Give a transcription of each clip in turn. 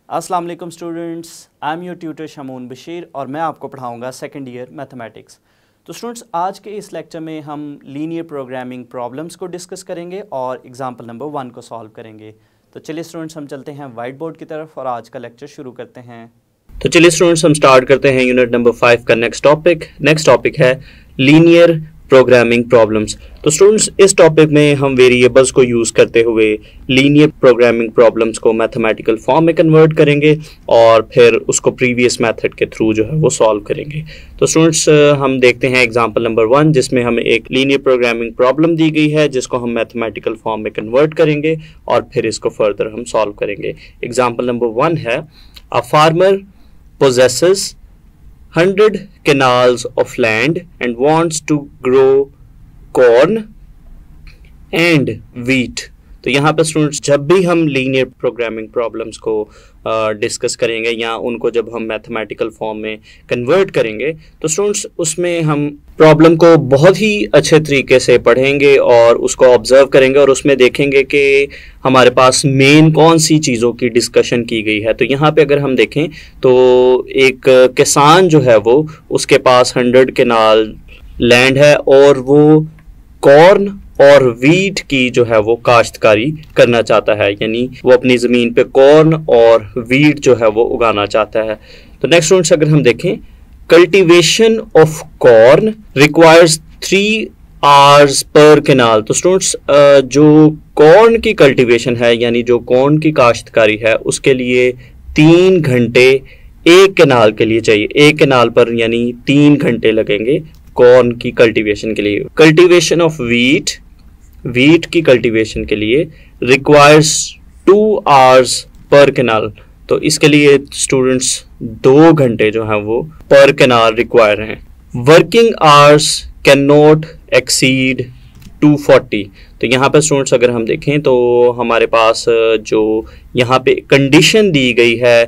अस्सलाम वालेकुम students, I am your tutor Shamoon Bashir और मैं आपको पढ़ाऊंगा सेकंड ईयर मैथमेटिक्स। तो स्टूडेंट्स, आज के इस लेक्चर में हम लीनियर प्रोग्रामिंग प्रॉब्लम्स को डिस्कस करेंगे और एग्जांपल नंबर 1 को सॉल्व करेंगे। तो चलिए स्टूडेंट्स, हम चलते हैं वाइट बोर्ड की तरफ और आज का लेक्चर शुरू करते हैं। तो चलिए स्टूडेंट्स, हम स्टार्ट करते हैं यूनिट नंबर 5 का नेक्स्ट टॉपिक है लीनियर प्रोग्रामिंग प्रॉब्लम्स। तो स्टूडेंट्स, इस टॉपिक में हम वेरिएबल्स को यूज़ करते हुए लीनियर प्रोग्रामिंग प्रॉब्लम्स को मैथमेटिकल फॉर्म में कन्वर्ट करेंगे और फिर उसको प्रीवियस मेथड के थ्रू जो है वो सॉल्व करेंगे। तो स्टूडेंट्स, हम देखते हैं एग्जांपल नंबर 1, जिसमें हमें एक लीनियर प्रोग्रामिंग प्रॉब्लम दी गई है जिसको हम मैथमेटिकल फॉर्म में कन्वर्ट करेंगे और फिर इसको फर्दर हम सॉल्व करेंगे। एग्जाम्पल नंबर 1 है, a farmer possesses 100 canals of land and wants to grow corn and wheat। तो यहाँ पर स्टूडेंट्स, जब भी हम लीनियर प्रोग्रामिंग प्रॉब्लम्स को डिस्कस करेंगे या उनको जब हम मैथमेटिकल फॉर्म में कन्वर्ट करेंगे तो स्टूडेंट्स उसमें हम प्रॉब्लम को बहुत ही अच्छे तरीके से पढ़ेंगे और उसको ऑब्जर्व करेंगे और उसमें देखेंगे कि हमारे पास मेन कौन सी चीज़ों की डिस्कशन की गई है। तो यहाँ पे अगर हम देखें तो एक किसान जो है वो उसके पास 100 केनाल लैंड है और वो कॉर्न और वीट की जो है वो काश्तकारी करना चाहता है, यानी वो अपनी ज़मीन पे कॉर्न और वीट जो है वो उगाना चाहता है। तो नेक्स्ट स्टूडेंट्स, अगर हम देखें, cultivation of corn requires 3 hours पर केनाल। तो स्टूडेंट्स, जो कॉर्न की कल्टीवेशन है यानी जो कॉर्न की काश्तकारी है उसके लिए 3 घंटे एक केनाल के लिए चाहिए। एक केनाल पर यानी 3 घंटे लगेंगे कॉर्न की कल्टीवेशन के लिए। कल्टीवेशन ऑफ वीट की कल्टीवेशन के लिए रिक्वायर्स 2 hours पर केनाल। तो इसके लिए स्टूडेंट्स 2 घंटे जो हैं वो पर केनाल रिक्वायर हैं। Working hours can not exceed 240। तो यहाँ पे स्टूडेंट्स अगर हम देखें तो हमारे पास जो यहाँ पे कंडीशन दी गई है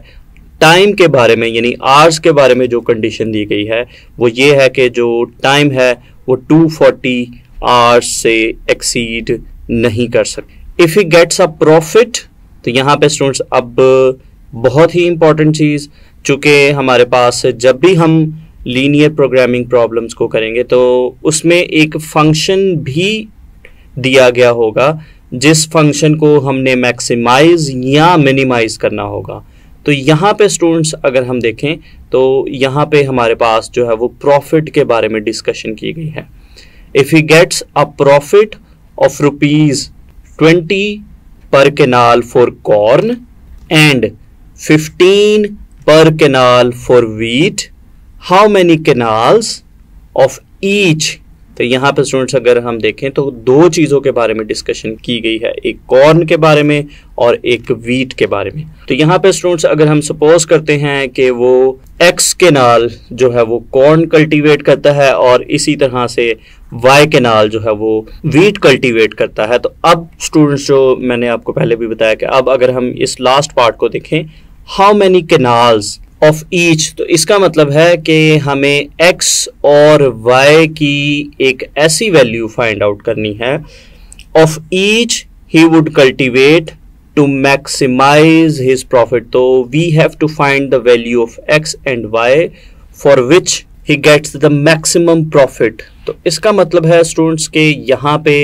टाइम के बारे में, यानी आवर्स के बारे में जो कंडीशन दी गई है वो ये है कि जो टाइम है वो 240 आवर्स से एक्सीड नहीं कर सकते। If he gets a profit, तो यहाँ पे स्टूडेंट्स अब बहुत ही इंपॉर्टेंट चीज़, चूँकि हमारे पास जब भी हम लीनियर प्रोग्रामिंग प्रॉब्लम्स को करेंगे तो उसमें एक फंक्शन भी दिया गया होगा जिस फंक्शन को हमने मैक्सिमाइज या मिनिमाइज करना होगा। तो यहाँ पे स्टूडेंट्स अगर हम देखें तो यहाँ पे हमारे पास जो है वो प्रॉफिट के बारे में डिस्कशन की गई है। If he gets a profit of ₹20 per kanal for corn and 15 per kanal for wheat, how many kanals of each. तो यहाँ पे स्टूडेंट्स अगर हम देखें तो 2 चीज़ों के बारे में डिस्कशन की गई है, एक कॉर्न के बारे में और एक वीट के बारे में। तो यहाँ पे स्टूडेंट्स अगर हम सपोज करते हैं कि वो X केनाल जो है वो कॉर्न कल्टीवेट करता है और इसी तरह से Y केनाल जो है वो वीट कल्टीवेट करता है। तो अब स्टूडेंट्स, जो मैंने आपको पहले भी बताया कि अब अगर हम इस लास्ट पार्ट को देखें, how many kanals of each, तो इसका मतलब है कि हमें X और Y की एक ऐसी वैल्यू फाइंड आउट करनी है of each he would cultivate to maximise his profit. तो we have to find the value of X and Y for which he gets the maximum profit. तो इसका मतलब है स्टूडेंट्स के यहाँ पे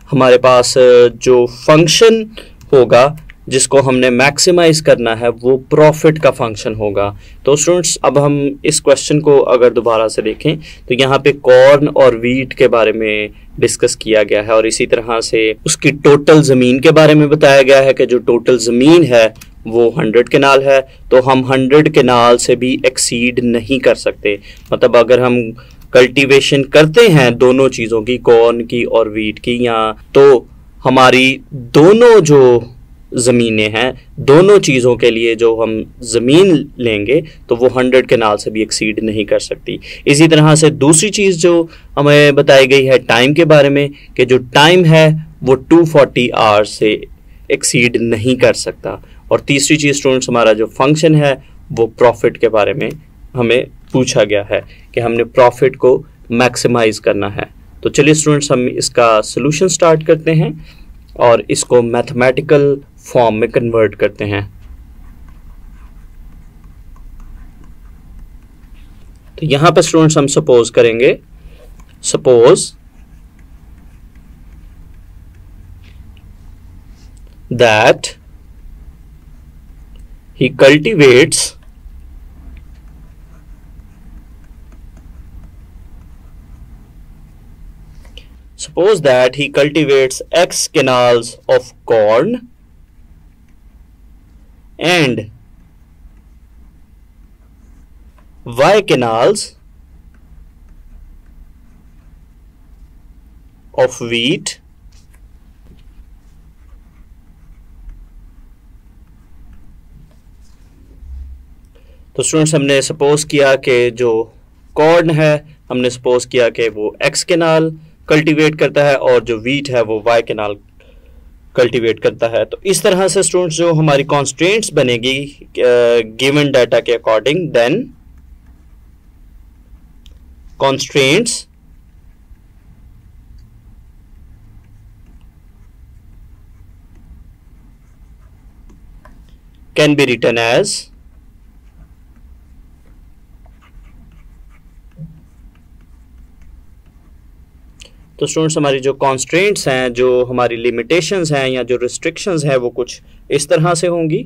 हमारे पास जो फंक्शन होगा जिसको हमने मैक्सिमाइज करना है वो प्रॉफिट का फंक्शन होगा। तो स्टूडेंट्स अब हम इस क्वेश्चन को अगर दोबारा से देखें तो यहाँ पे कॉर्न और वीट के बारे में डिस्कस किया गया है और इसी तरह से उसकी टोटल ज़मीन के बारे में बताया गया है कि जो टोटल ज़मीन है वो 100 केनाल है। तो हम 100 केनाल से भी एक्सीड नहीं कर सकते। मतलब अगर हम कल्टीवेशन करते हैं दोनों चीज़ों की, कॉर्न की और वीट की, या तो हमारी दोनों जो ज़मीनें हैं, दोनों चीज़ों के लिए जो हम ज़मीन लेंगे तो वो 100 केनाल से भी एक्सीड नहीं कर सकती। इसी तरह से दूसरी चीज़ जो हमें बताई गई है टाइम के बारे में कि जो टाइम है वो 240 आवर्स से एक्सीड नहीं कर सकता। और तीसरी चीज़ स्टूडेंट्स, हमारा जो फंक्शन है वो प्रॉफिट के बारे में हमें पूछा गया है कि हमने प्रॉफिट को मैक्सिमाइज करना है। तो चलिए स्टूडेंट्स, हम इसका सलूशन स्टार्ट करते हैं और इसको मैथमेटिकल फॉर्म में कन्वर्ट करते हैं। तो यहां पे स्टूडेंट्स हम सपोज करेंगे, suppose that he cultivates X canals of corn and Y canals of wheat तो स्टूडेंट्स हमने सपोज किया कि जो कॉर्न है हमने सपोज किया कि वो एक्स केनाल कल्टीवेट करता है और जो वीट है वो वाई केनाल कल्टीवेट करता है। तो इस तरह से स्टूडेंट्स जो हमारी कॉन्स्ट्रेंट्स बनेगी गिवन डाटा के according, then constraints can be written as तो स्टूडेंट्स हमारी जो कॉन्स्ट्रेंट्स हैं, जो हमारी लिमिटेशंस हैं या जो रिस्ट्रिक्शंस हैं वो कुछ इस तरह से होंगी।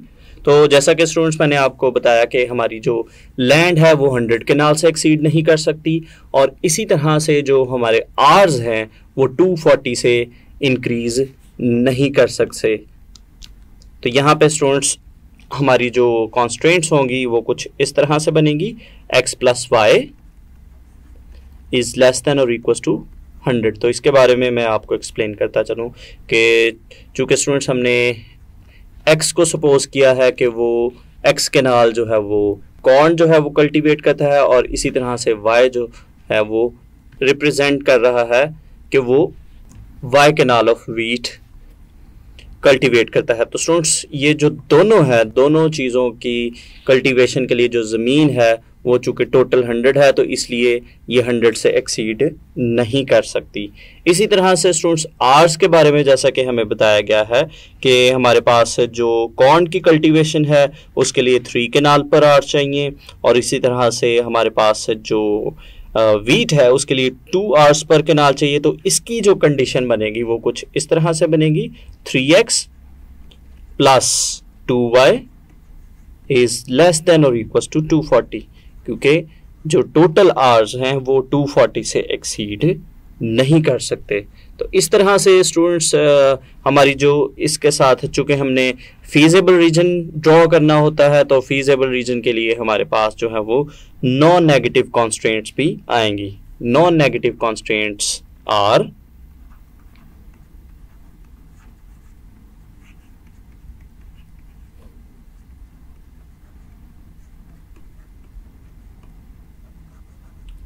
तो जैसा कि स्टूडेंट्स मैंने आपको बताया कि हमारी जो लैंड है वो 100 केनाल से एक्सीड नहीं कर सकती और इसी तरह से जो हमारे आर्स हैं वो 240 से इंक्रीज नहीं कर सकते। तो यहाँ पे स्टूडेंट्स हमारी जो कॉन्स्ट्रेंट्स होंगी वो कुछ इस तरह से बनेंगी, x plus y is less than और इक्वल टू 100। तो इसके बारे में मैं आपको एक्सप्लेन करता चलूँ कि चूँकि स्टूडेंट्स हमने x को सपोज किया है कि वो x केनाल जो है वो कॉर्न जो है वो कल्टीवेट करता है और इसी तरह से y जो है वो रिप्रेजेंट कर रहा है कि वो y canal of wheat cultivate करता है। तो स्टूडेंट्स ये जो दोनों है, दोनों चीज़ों की कल्टीवेशन के लिए जो ज़मीन है वो चूँकि टोटल 100 है तो इसलिए ये 100 से एक्सीड नहीं कर सकती। इसी तरह से स्टूडेंट्स आर्स के बारे में जैसा कि हमें बताया गया है कि हमारे पास जो कॉर्न की कल्टीवेशन है उसके लिए 3 केनाल पर आर चाहिए और इसी तरह से हमारे पास जो वीट है उसके लिए 2 आर्स पर केनाल चाहिए। तो इसकी जो कंडीशन बनेगी वो कुछ इस तरह से बनेगी, 3x plus 2y is less than और इक्वल टू 240, क्योंकि जो टोटल आर्स हैं वो 240 से एक्सीड नहीं कर सकते। तो इस तरह से स्टूडेंट्स हमारी जो इसके साथ चूँकि हमने फीजेबल रीजन ड्रॉ करना होता है तो फीजेबल रीजन के लिए हमारे पास जो है वो नॉन नेगेटिव कॉन्स्ट्रेंट्स भी आएंगी। Non negative constraints are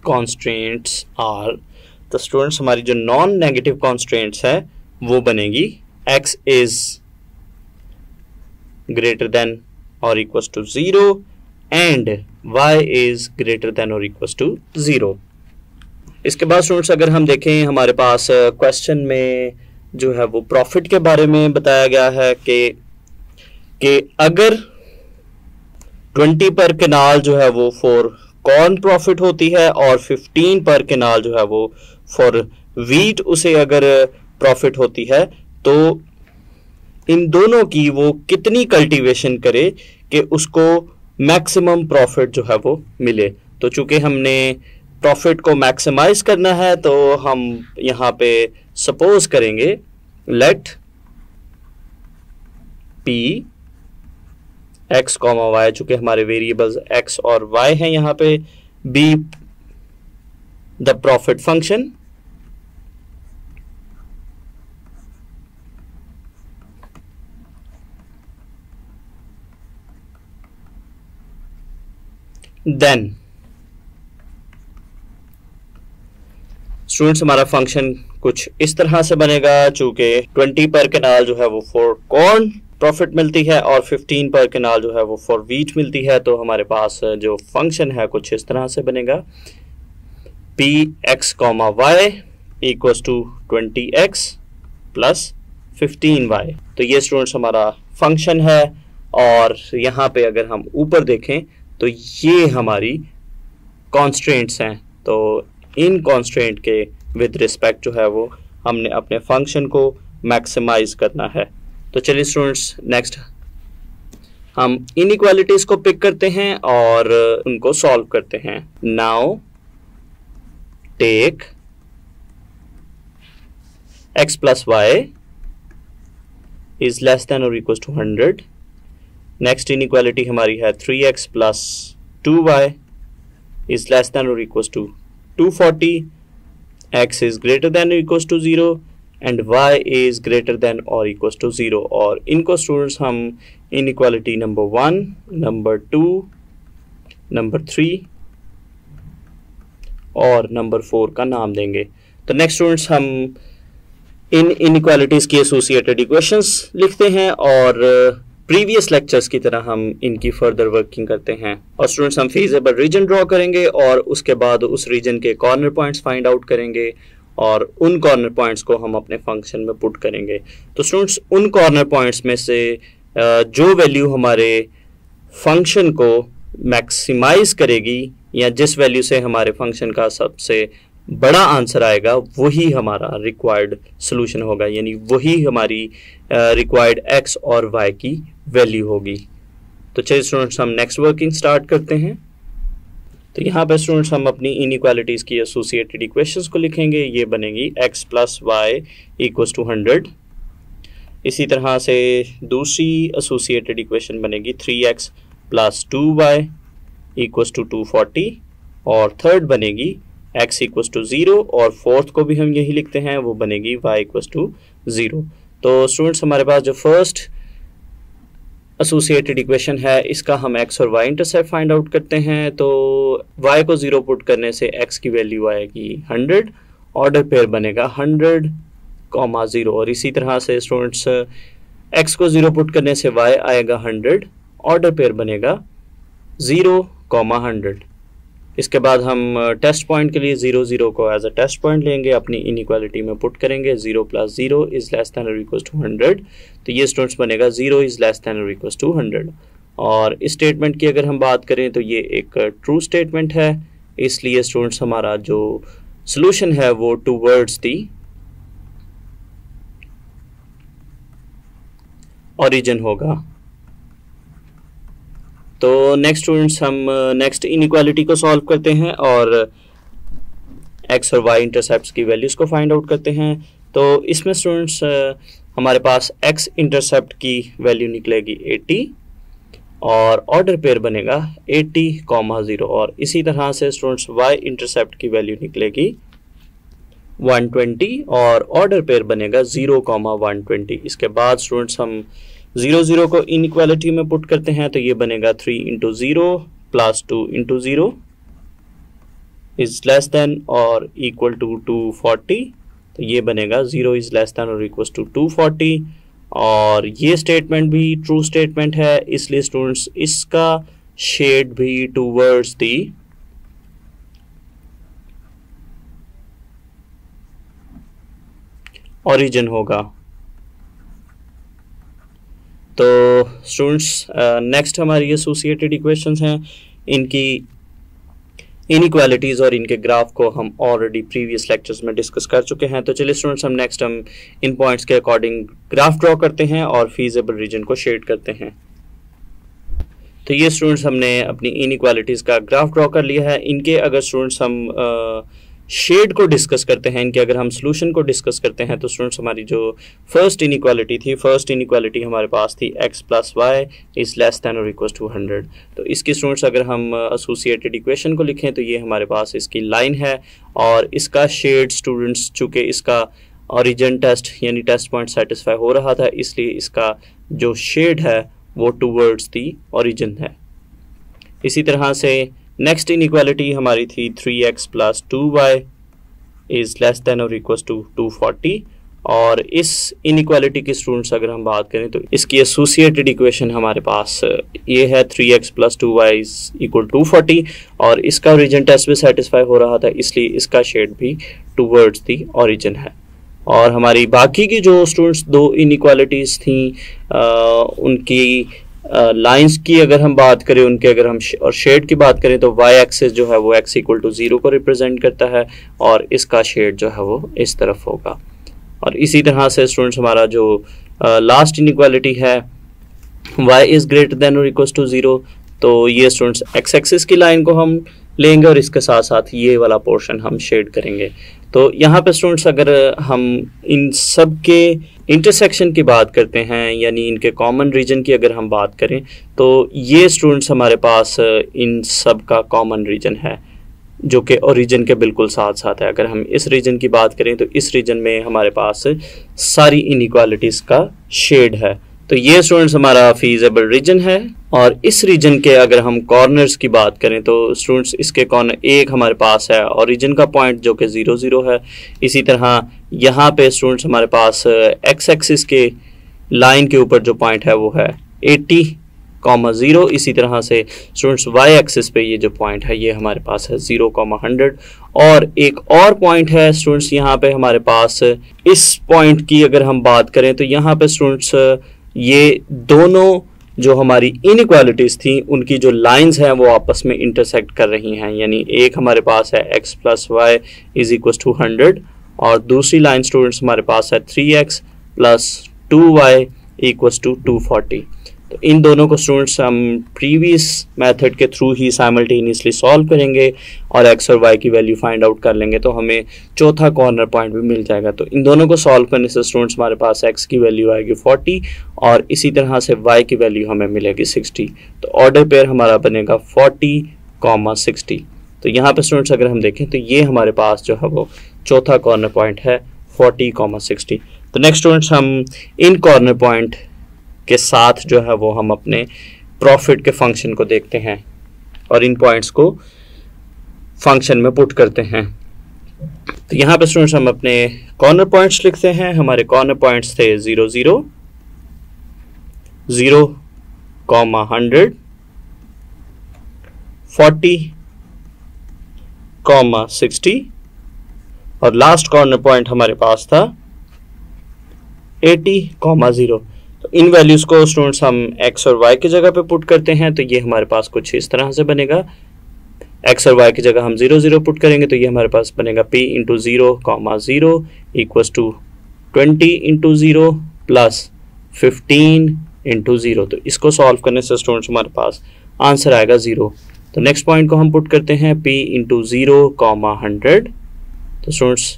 constraints are तो स्टूडेंट्स हमारी जो नॉन नेगेटिव कॉन्स्ट्रेंट्स है वो बनेगी x इज ग्रेटर देन और equal to 0 and y is greater than और इक्वल टू 0। इसके बाद स्टूडेंट्स अगर हम देखें हमारे पास क्वेश्चन में जो है वो प्रॉफिट के बारे में बताया गया है कि अगर 20 पर केनाल जो है वो फॉर कॉर्न प्रॉफिट होती है और 15 पर केनाल जो है वो फॉर वीट उसे अगर प्रॉफिट होती है तो इन दोनों की वो कितनी कल्टीवेशन करे कि उसको मैक्सिमम प्रॉफिट जो है वो मिले। तो चूंकि हमने प्रॉफिट को मैक्सिमाइज करना है तो हम यहाँ पे सपोज करेंगे लेट p x, y चूंकि हमारे वेरिएबल्स x और y हैं यहाँ पे be the profit function then students हमारा फंक्शन कुछ इस तरह से बनेगा। चूंकि 20 पर केनाल जो है वो फॉर कॉर्न प्रॉफिट मिलती है और 15 पर केनाल जो है वो फॉर वीट मिलती है तो हमारे पास जो फंक्शन है कुछ इस तरह से बनेगा p x, y equals to 20x plus 15y। तो ये स्टूडेंट्स हमारा फंक्शन है और यहाँ पे अगर हम ऊपर देखें तो ये हमारी कॉन्स्ट्रेंट्स हैं, तो इन कॉन्स्ट्रेंट के विद रिस्पेक्ट जो है वो हमने अपने फंक्शन को मैक्सिमाइज करना है। तो चलिए स्टूडेंट्स, नेक्स्ट हम इनइक्वालिटीज को पिक करते हैं और उनको सॉल्व करते हैं। Now take x plus y is less than or equals to 100। Next inequality हमारी है 3x plus 2y is less than or equals to 240, x is greater than or equals to 0 and y is greater than or equals to 0। और इनको students हम inequality number 1, number 2, number 3 और number 4 का नाम देंगे। तो नेक्स्ट स्टूडेंट्स हम इन inequalities की एसोसिएटेड इक्वेशंस लिखते हैं और प्रीवियस लेक्चर्स की तरह हम इनकी फर्दर वर्किंग करते हैं। और स्टूडेंट्स हम फीजेबल रीजन ड्रॉ करेंगे और उसके बाद उस रीजन के कॉर्नर पॉइंट्स फाइंड आउट करेंगे और उन कॉर्नर पॉइंट्स को हम अपने फंक्शन में पुट करेंगे। तो स्टूडेंट्स उन कॉर्नर पॉइंट्स में से जो वैल्यू हमारे फंक्शन को मैक्सिमाइज करेगी या जिस वैल्यू से हमारे फंक्शन का सबसे बड़ा आंसर आएगा वही हमारा रिक्वायर्ड सोल्यूशन होगा, यानी वही हमारी रिक्वायर्ड एक्स और वाई की वैल्यू होगी। तो चलिए स्टूडेंट्स हम नेक्स्ट वर्किंग स्टार्ट करते हैं। तो यहाँ पे स्टूडेंट्स हम अपनी इनइक्वालिटीज़ की एसोसिएटेड इक्वेशंस को लिखेंगे। ये बनेगी x plus y equals to 100। इसी तरह से दूसरी एसोसिएटेड इक्वेशन बनेगी 3x plus 2y equals to 240 और थर्ड बनेगी x इक्वल्स टू 0 और फोर्थ को भी हम यही लिखते हैं, वो बनेगी y इक्वल्स टू 0। तो स्टूडेंट्स हमारे पास जो फर्स्ट एसोसिएटेड इक्वेशन है इसका हम x और y इंटरसेप्ट फाइंड आउट करते हैं। तो y को 0 पुट करने से x की वैल्यू आएगी 100, ऑर्डर पेयर बनेगा 100, 0 और इसी तरह से स्टूडेंट्स x को 0 पुट करने से y आएगा 100, ऑर्डर पेयर बनेगा 0, 100। इसके बाद हम टेस्ट पॉइंट के लिए 0, 0 को एज अ टेस्ट पॉइंट लेंगे, अपनी इनइक्वालिटी में पुट करेंगे। 0 प्लस 0 इज लेस दैन और इक्वल्स टू 100। तो ये स्टूडेंट्स बनेगा 0 इज लेस दैन और इक्वल्स टू 100। और इस स्टेटमेंट की अगर हम बात करें तो ये एक ट्रू स्टेटमेंट है, इसलिए स्टूडेंट्स हमारा जो सोल्यूशन है वो टूवर्ड्स दी ओरिजिन होगा। तो नेक्स्ट स्टूडेंट्स हम नेक्स्ट इनइक्वालिटी को सॉल्व करते हैं और x और y इंटरसेप्ट्स की वैल्यूज़ को फाइंड आउट करते हैं। तो इसमें स्टूडेंट्स हमारे पास x इंटरसेप्ट की वैल्यू निकलेगी 80 और ऑर्डर पेयर बनेगा 80, 0 और इसी तरह से स्टूडेंट्स y इंटरसेप्ट की वैल्यू निकलेगी 120 और ऑर्डर पेयर बनेगा 0, 120। इसके बाद स्टूडेंट्स हम 0, 0 को इनइक्वालिटी में पुट करते हैं, तो ये बनेगा 3 into 0 plus 2 into 0 is less than और इक्वल टू 240। तो ये बनेगा 0 इज लेस देन और इक्वल टू 240 और ये स्टेटमेंट भी ट्रू स्टेटमेंट है, इसलिए स्टूडेंट्स इसका शेड भी टूवर्ड्स दी ओरिजिन होगा। तो स्टूडेंट्स नेक्स्ट हमारी एसोसिएटेड इक्वेशंस हैं, इनकी इनइक्वालिटीज़ और इनके ग्राफ को हम ऑलरेडी प्रीवियस लेक्चर्स में डिस्कस कर चुके हैं। तो चलिए स्टूडेंट्स हम नेक्स्ट इन पॉइंट्स के अकॉर्डिंग ग्राफ ड्रॉ करते हैं और फीजेबल रीजन को शेड करते हैं। तो ये स्टूडेंट्स हमने अपनी इनइक्वालिटीज़ का ग्राफ ड्रॉ कर लिया है। इनके अगर स्टूडेंट्स हम शेड को डिस्कस करते हैं, इनके अगर हम सोल्यूशन को डिस्कस करते हैं, तो स्टूडेंट्स हमारी जो फर्स्ट इनइक्वालिटी थी, फर्स्ट इनइक्वालिटी हमारे पास थी x plus y is less than और इक्वल टू 100। तो इसकी स्टूडेंट्स अगर हम एसोसिएटेड इक्वेशन को लिखें तो ये हमारे पास इसकी लाइन है और इसका शेड स्टूडेंट्स चूँकि इसका ओरिजिन टेस्ट यानी टेस्ट पॉइंट सेटिस्फाई हो रहा था, इसलिए इसका जो शेड है वो टूवर्ड्स दी ओरिजिन है। इसी तरह से नेक्स्ट इनइक्वालिटी हमारी थी 3x plus 2y is less than और इक्वल्स टू 240 और इस इनइक्वालिटी की स्टूडेंट्स अगर हम बात करें तो इसकी एसोसिएटेड इक्वेशन हमारे पास ये है 3x plus 2y is equal 240 और इसका ओरिजिन टेस्ट भी सेटिस्फाई हो रहा था, इसलिए इसका शेड भी टूवर्ड्स दी ओरिजिन है। और हमारी बाकी की जो स्टूडेंट्स दो इनइक्वालिटीज़ थी उनकी लाइंस की अगर हम बात करें उनके, अगर हम और शेड की बात करें तो वाई एक्सिस जो है वो x इक्वल टू 0 को रिप्रेजेंट करता है और इसका शेड जो है वो इस तरफ होगा। और इसी तरह से स्टूडेंट्स हमारा जो लास्ट इनइक्वालिटी है y इज़ ग्रेटर देन और इक्वल टू 0, तो ये स्टूडेंट्स x एक्सिस की लाइन को हम लेंगे और इसके साथ साथ ये वाला पोर्शन हम शेड करेंगे। तो यहाँ पे स्टूडेंट्स अगर हम इन सब के इंटरसेक्शन की बात करते हैं, यानी इनके कॉमन रीजन की अगर हम बात करें, तो ये स्टूडेंट्स हमारे पास इन सब का कॉमन रीजन है जो कि ओरिजिन के बिल्कुल साथ साथ है। अगर हम इस रीजन की बात करें तो इस रीजन में हमारे पास सारी इनइक्वालिटीज़ का शेड है। तो ये स्टूडेंट्स हमारा फीजेबल रीजन है। और इस रीजन के अगर हम कॉर्नर्स की बात करें तो स्टूडेंट्स इसके कॉर्नर एक हमारे पास है ओरिजिन का पॉइंट जो कि 0 0 है। इसी तरह यहाँ पे स्टूडेंट्स हमारे पास एक्स एक्सिस के लाइन के ऊपर जो पॉइंट है वो है 80,0। इसी तरह से स्टूडेंट्स वाई एक्सिस पे ये जो पॉइंट है ये हमारे पास है 0,100। और एक और पॉइंट है स्टूडेंट्स यहाँ पे हमारे पास, इस पॉइंट की अगर हम बात करें तो यहाँ पे स्टूडेंट्स ये दोनों जो हमारी इनइक्वालिटीज़ थी उनकी जो लाइंस हैं वो आपस में इंटरसेक्ट कर रही हैं। यानी एक हमारे पास है x plus y is equal to 100 और दूसरी लाइन स्टूडेंट्स हमारे पास है 3x plus 2y equal to 240। तो इन दोनों को स्टूडेंट्स हम प्रीवियस मेथड के थ्रू ही साइमल्टेनियसली सॉल्व करेंगे और x और y की वैल्यू फाइंड आउट कर लेंगे तो हमें चौथा कॉर्नर पॉइंट भी मिल जाएगा। तो इन दोनों को सॉल्व करने से स्टूडेंट्स हमारे पास x की वैल्यू आएगी 40 और इसी तरह से y की वैल्यू हमें मिलेगी 60। तो ऑर्डर पेयर हमारा बनेगा 40,60। तो यहाँ पे स्टूडेंट्स अगर हम देखें तो ये हमारे पास जो है वो चौथा कॉर्नर पॉइंट है 40,60। तो नेक्स्ट स्टूडेंट्स हम इन कॉर्नर पॉइंट के साथ जो है वो हम अपने प्रॉफिट के फंक्शन को देखते हैं और इन पॉइंट्स को फंक्शन में पुट करते हैं। तो यहाँ पे स्टूडेंट्स हम अपने कॉर्नर पॉइंट्स लिखते हैं। हमारे कॉर्नर पॉइंट्स थे 0 0 0, 100, 40, 60 और लास्ट कॉर्नर पॉइंट हमारे पास था 80, 0। तो इन वैल्यूज़ को स्टूडेंट्स हम x और y की जगह पे पुट करते हैं तो ये हमारे पास कुछ इस तरह से बनेगा। x और y की जगह हम 0 0 पुट करेंगे तो ये हमारे पास बनेगा p into 0, 0 equals to 20 into 0 plus 15 into 0। तो इसको सॉल्व करने से स्टूडेंट्स हमारे पास आंसर आएगा 0। तो नेक्स्ट पॉइंट को हम पुट करते हैं p इंटू 0, 100। तो स्टूडेंट्स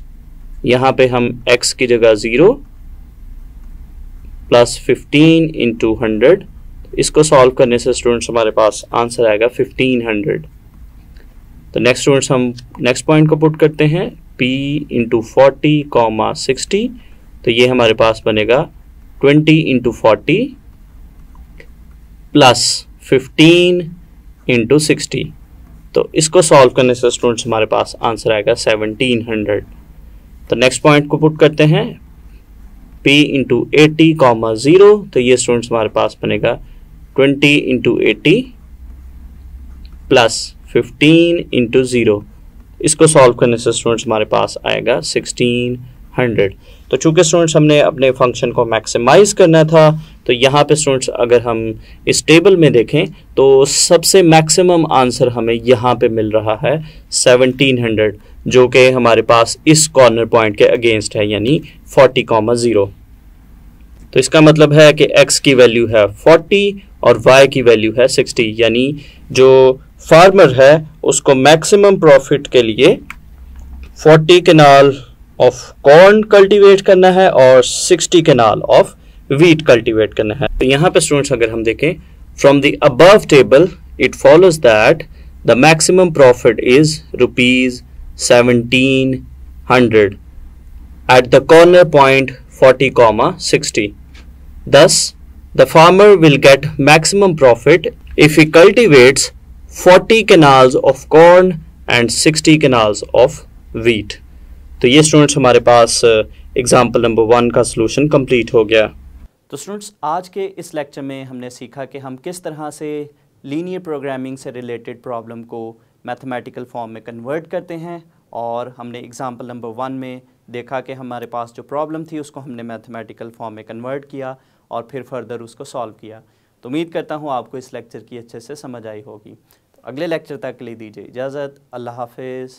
यहाँ पे हम x की जगह 0 प्लस 15 इंटू 100। इसको सॉल्व करने से स्टूडेंट्स हमारे पास आंसर आएगा 1500। तो नेक्स्ट स्टूडेंट्स हम नेक्स्ट पॉइंट को पुट करते हैं p इंटू 40, 60। तो ये हमारे पास बनेगा 20 इंटू 40 प्लस 15 इंटू 60। तो इसको सॉल्व करने से स्टूडेंट्स हमारे पास आंसर आएगा 1700। तो नेक्स्ट पॉइंट को पुट करते हैं p इंटू 80, 0। तो ये स्टूडेंट्स हमारे पास बनेगा 20 इंटू 80 प्लस 15 इंटू 0। इसको सॉल्व करने से स्टूडेंट्स हमारे पास आएगा 1600। तो चूंकि स्टूडेंट्स हमने अपने फंक्शन को मैक्सिमाइज करना था तो यहाँ पे स्टूडेंट्स अगर हम इस टेबल में देखें तो सबसे मैक्सिमम आंसर हमें यहाँ पे मिल रहा है 1700 जो कि हमारे पास इस कॉर्नर पॉइंट के अगेंस्ट है यानी 40,0। तो इसका मतलब है कि x की वैल्यू है 40 और y की वैल्यू है 60। यानी जो फार्मर है उसको मैक्सिमम प्रॉफिट के लिए 40 कनाल ऑफ कॉर्न कल्टीवेट करना है और 60 कनाल ऑफ वीट कल्टीवेट करना है। तो यहाँ पे स्टूडेंट्स अगर हम देखें from the above table it follows that the maximum profit is ₹1700 at the corner point 40, 60. Thus, the farmer will get maximum profit if he cultivates 40 canals of corn and 60 canals of wheat. तो ये students हमारे पास example number 1 का solution complete हो गया। तो students आज के इस लेक्चर में हमने सीखा कि हम किस तरह से लीनियर प्रोग्रामिंग से रिलेटेड प्रॉब्लम को मैथमेटिकल फॉर्म में कन्वर्ट करते हैं और हमने एग्जाम्पल नंबर 1 में देखा कि हमारे पास जो प्रॉब्लम थी उसको हमने मैथमेटिकल फॉर्म में कन्वर्ट किया और फिर फर्दर उसको सॉल्व किया। तो उम्मीद करता हूँ आपको इस लेक्चर की अच्छे से समझ आई होगी। तो अगले लेक्चर तक के लिए दीजिए इजाज़त। अल्लाह हाफिज़।